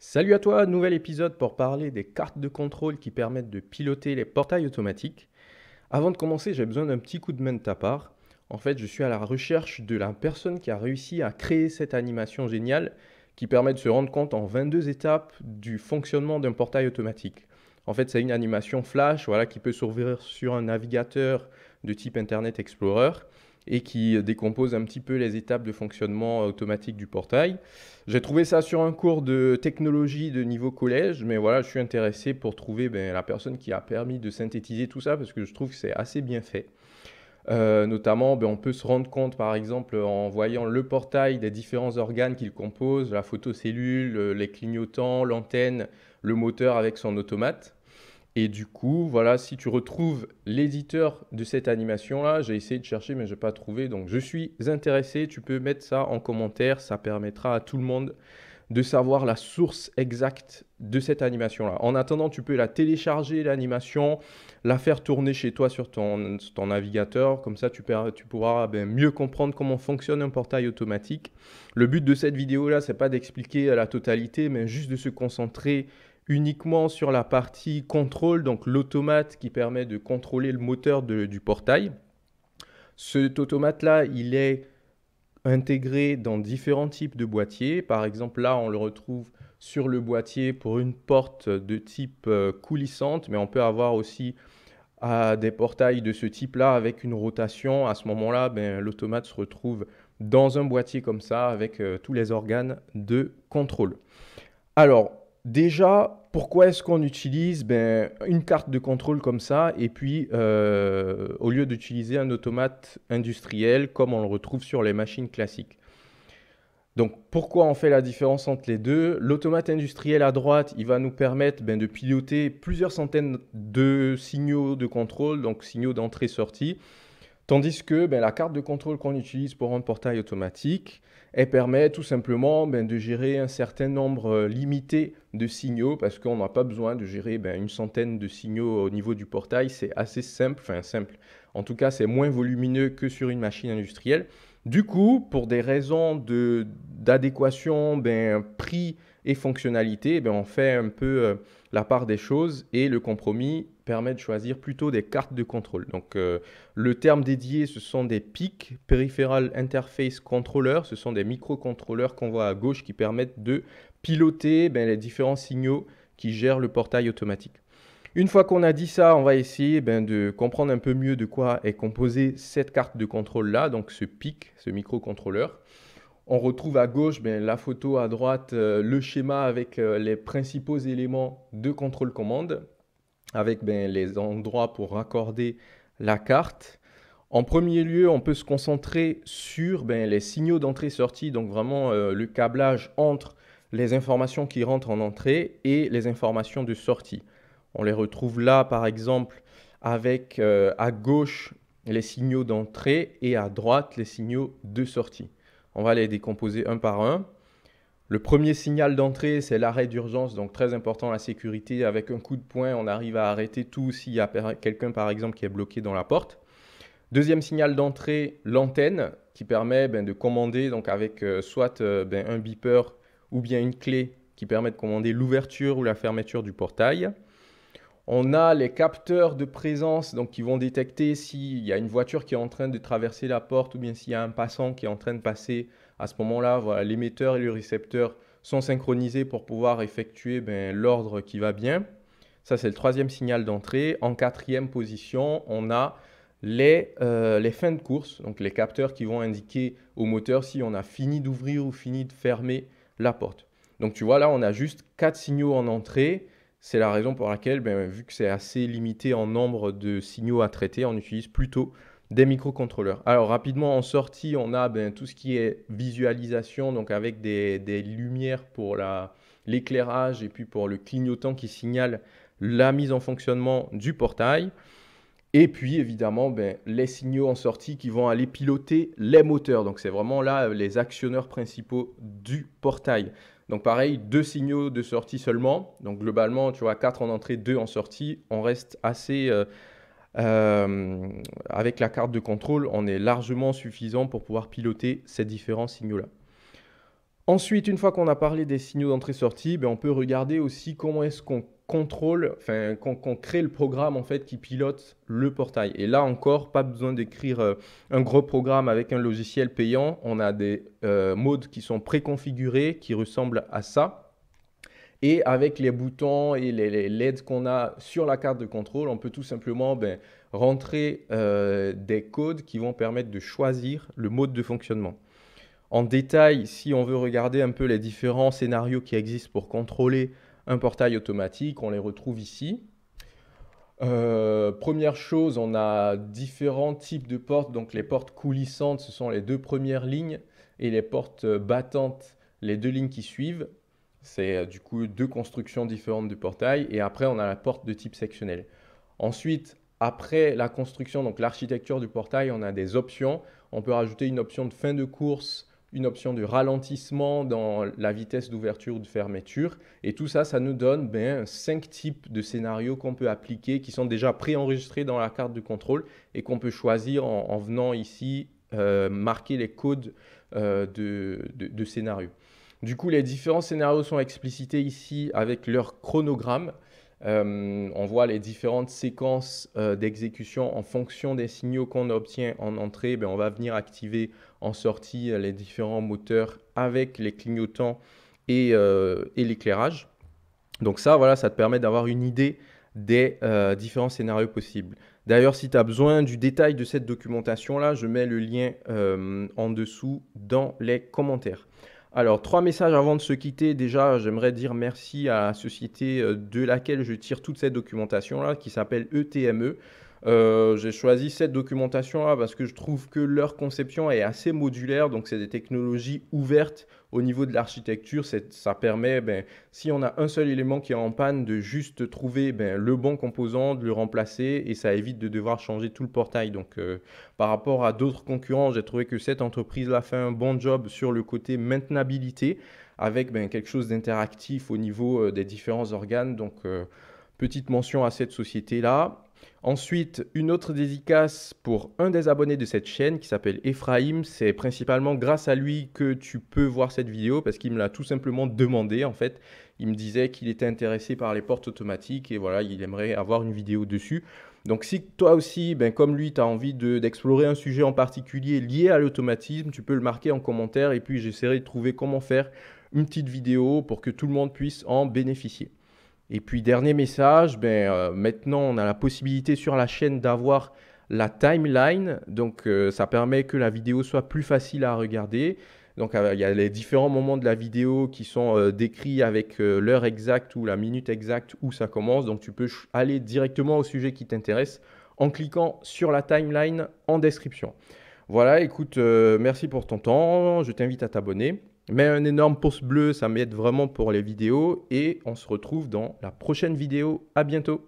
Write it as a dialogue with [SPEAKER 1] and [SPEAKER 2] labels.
[SPEAKER 1] Salut à toi, nouvel épisode pour parler des cartes de contrôle qui permettent de piloter les portails automatiques. Avant de commencer, j'ai besoin d'un petit coup de main de ta part. En fait, je suis à la recherche de la personne qui a réussi à créer cette animation géniale qui permet de se rendre compte en 22 étapes du fonctionnement d'un portail automatique. En fait, c'est une animation flash, voilà, qui peut s'ouvrir sur un navigateur de type Internet Explorer et qui décompose un petit peu les étapes de fonctionnement automatique du portail. J'ai trouvé ça sur un cours de technologie de niveau collège, mais voilà, je suis intéressé pour trouver la personne qui a permis de synthétiser tout ça parce que je trouve que c'est assez bien fait. Notamment, on peut se rendre compte, par exemple, en voyant le portail des différents organes qu'il compose, la photocellule, les clignotants, l'antenne, le moteur avec son automate. Et du coup, voilà, si tu retrouves l'éditeur de cette animation-là, j'ai essayé de chercher, mais je n'ai pas trouvé. Donc, je suis intéressé. Tu peux mettre ça en commentaire. Ça permettra à tout le monde de savoir la source exacte de cette animation-là. En attendant, tu peux la télécharger, l'animation, la faire tourner chez toi sur ton navigateur. Comme ça, tu pourras mieux comprendre comment fonctionne un portail automatique. Le but de cette vidéo-là, c'est pas d'expliquer la totalité, mais juste de se concentrer uniquement sur la partie contrôle, donc l'automate qui permet de contrôler le moteur du portail. Cet automate-là, il est intégré dans différents types de boîtiers. Par exemple, là, on le retrouve sur le boîtier pour une porte de type coulissante, mais on peut avoir aussi des portails de ce type-là avec une rotation. À ce moment-là, l'automate se retrouve dans un boîtier comme ça avec tous les organes de contrôle. Alors, déjà, pourquoi est-ce qu'on utilise une carte de contrôle comme ça et puis au lieu d'utiliser un automate industriel comme on le retrouve sur les machines classiques? Donc, pourquoi on fait la différence entre les deux? L'automate industriel à droite, il va nous permettre de piloter plusieurs centaines de signaux de contrôle, donc signaux d'entrée-sortie. Tandis que la carte de contrôle qu'on utilise pour un portail automatique, elle permet tout simplement de gérer un certain nombre limité de signaux parce qu'on n'a pas besoin de gérer une centaine de signaux au niveau du portail. C'est assez simple, enfin simple. En tout cas, c'est moins volumineux que sur une machine industrielle. Du coup, pour des raisons d'adéquation, prix et fonctionnalité, on fait un peu la part des choses et le compromis permet de choisir plutôt des cartes de contrôle. Donc, le terme dédié, ce sont des PIC, Peripheral Interface Controller. Ce sont des microcontrôleurs qu'on voit à gauche qui permettent de piloter les différents signaux qui gèrent le portail automatique. Une fois qu'on a dit ça, on va essayer de comprendre un peu mieux de quoi est composée cette carte de contrôle-là, donc ce PIC, ce microcontrôleur. On retrouve à gauche la photo, à droite le schéma avec les principaux éléments de contrôle-commande, avec les endroits pour raccorder la carte. En premier lieu, on peut se concentrer sur les signaux d'entrée-sortie, donc vraiment le câblage entre les informations qui rentrent en entrée et les informations de sortie. On les retrouve là, par exemple, avec à gauche les signaux d'entrée et à droite les signaux de sortie. On va les décomposer un par un. Le premier signal d'entrée, c'est l'arrêt d'urgence, donc très important la sécurité. Avec un coup de poing, on arrive à arrêter tout s'il y a quelqu'un, par exemple, qui est bloqué dans la porte. Deuxième signal d'entrée, l'antenne, qui permet de commander, donc avec soit un beeper ou bien une clé qui permet de commander l'ouverture ou la fermeture du portail. On a les capteurs de présence donc, qui vont détecter s'il y a une voiture qui est en train de traverser la porte ou bien s'il y a un passant qui est en train de passer. À ce moment-là, voilà, l'émetteur et le récepteur sont synchronisés pour pouvoir effectuer l'ordre qui va bien. Ça, c'est le troisième signal d'entrée. En quatrième position, on a les fins de course, donc les capteurs qui vont indiquer au moteur si on a fini d'ouvrir ou fini de fermer la porte. Donc tu vois, là, on a juste 4 signaux en entrée. C'est la raison pour laquelle, vu que c'est assez limité en nombre de signaux à traiter, on utilise plutôt des microcontrôleurs. Alors rapidement en sortie, on a tout ce qui est visualisation, donc avec des lumières pour l'éclairage et puis pour le clignotant qui signale la mise en fonctionnement du portail. Et puis évidemment les signaux en sortie qui vont aller piloter les moteurs. Donc c'est vraiment là les actionneurs principaux du portail. Donc pareil, 2 signaux de sortie seulement. Donc globalement, tu vois, 4 en entrée, 2 en sortie. On reste assez... avec la carte de contrôle, on est largement suffisant pour pouvoir piloter ces différents signaux-là. Ensuite, une fois qu'on a parlé des signaux d'entrée-sortie, ben, on peut regarder aussi comment est-ce qu'on contrôle, enfin, qu'on crée le programme en fait qui pilote le portail. Et là encore, pas besoin d'écrire un gros programme avec un logiciel payant. On a des modes qui sont préconfigurés, qui ressemblent à ça. Et avec les boutons et les LED qu'on a sur la carte de contrôle, on peut tout simplement rentrer des codes qui vont permettre de choisir le mode de fonctionnement. En détail, si on veut regarder un peu les différents scénarios qui existent pour contrôler un portail automatique, on les retrouve ici. Première chose, on a différents types de portes. Donc les portes coulissantes, ce sont les deux premières lignes, et les portes battantes, les deux lignes qui suivent. C'est du coup deux constructions différentes du portail. Et après, on a la porte de type sectionnel. Ensuite, après la construction, donc l'architecture du portail, on a des options. On peut rajouter une option de fin de course, une option de ralentissement dans la vitesse d'ouverture ou de fermeture. Et tout ça, ça nous donne 5 types de scénarios qu'on peut appliquer, qui sont déjà préenregistrés dans la carte de contrôle et qu'on peut choisir en venant ici marquer les codes de scénarios. Du coup, les différents scénarios sont explicités ici avec leur chronogramme. On voit les différentes séquences d'exécution en fonction des signaux qu'on obtient en entrée. On va venir activer en sortie les différents moteurs avec les clignotants et l'éclairage. Donc ça, voilà, ça te permet d'avoir une idée des différents scénarios possibles. D'ailleurs, si tu as besoin du détail de cette documentation-là, je mets le lien en dessous dans les commentaires. Alors, 3 messages avant de se quitter. Déjà, j'aimerais dire merci à la société de laquelle je tire toute cette documentation-là, qui s'appelle ETME. J'ai choisi cette documentation-là parce que je trouve que leur conception est assez modulaire, donc c'est des technologies ouvertes au niveau de l'architecture. Ça permet, si on a un seul élément qui est en panne, de juste trouver le bon composant, de le remplacer, et ça évite de devoir changer tout le portail. Donc par rapport à d'autres concurrents, j'ai trouvé que cette entreprise-là fait un bon job sur le côté maintenabilité, avec quelque chose d'interactif au niveau des différents organes. Donc petite mention à cette société-là. Ensuite, une autre dédicace pour un des abonnés de cette chaîne qui s'appelle Ephraim. C'est principalement grâce à lui que tu peux voir cette vidéo parce qu'il me l'a tout simplement demandé en fait. Il me disait qu'il était intéressé par les portes automatiques et voilà, il aimerait avoir une vidéo dessus. Donc si toi aussi, comme lui, tu as envie d'explorer un sujet en particulier lié à l'automatisme, tu peux le marquer en commentaire et puis j'essaierai de trouver comment faire une petite vidéo pour que tout le monde puisse en bénéficier. Et puis dernier message, maintenant on a la possibilité sur la chaîne d'avoir la timeline, donc ça permet que la vidéo soit plus facile à regarder. Donc il y a les différents moments de la vidéo qui sont décrits avec l'heure exacte ou la minute exacte où ça commence. Donc tu peux aller directement au sujet qui t'intéresse en cliquant sur la timeline en description. Voilà, écoute, merci pour ton temps, je t'invite à t'abonner. Mets un énorme pouce bleu, ça m'aide vraiment pour les vidéos et on se retrouve dans la prochaine vidéo. À bientôt.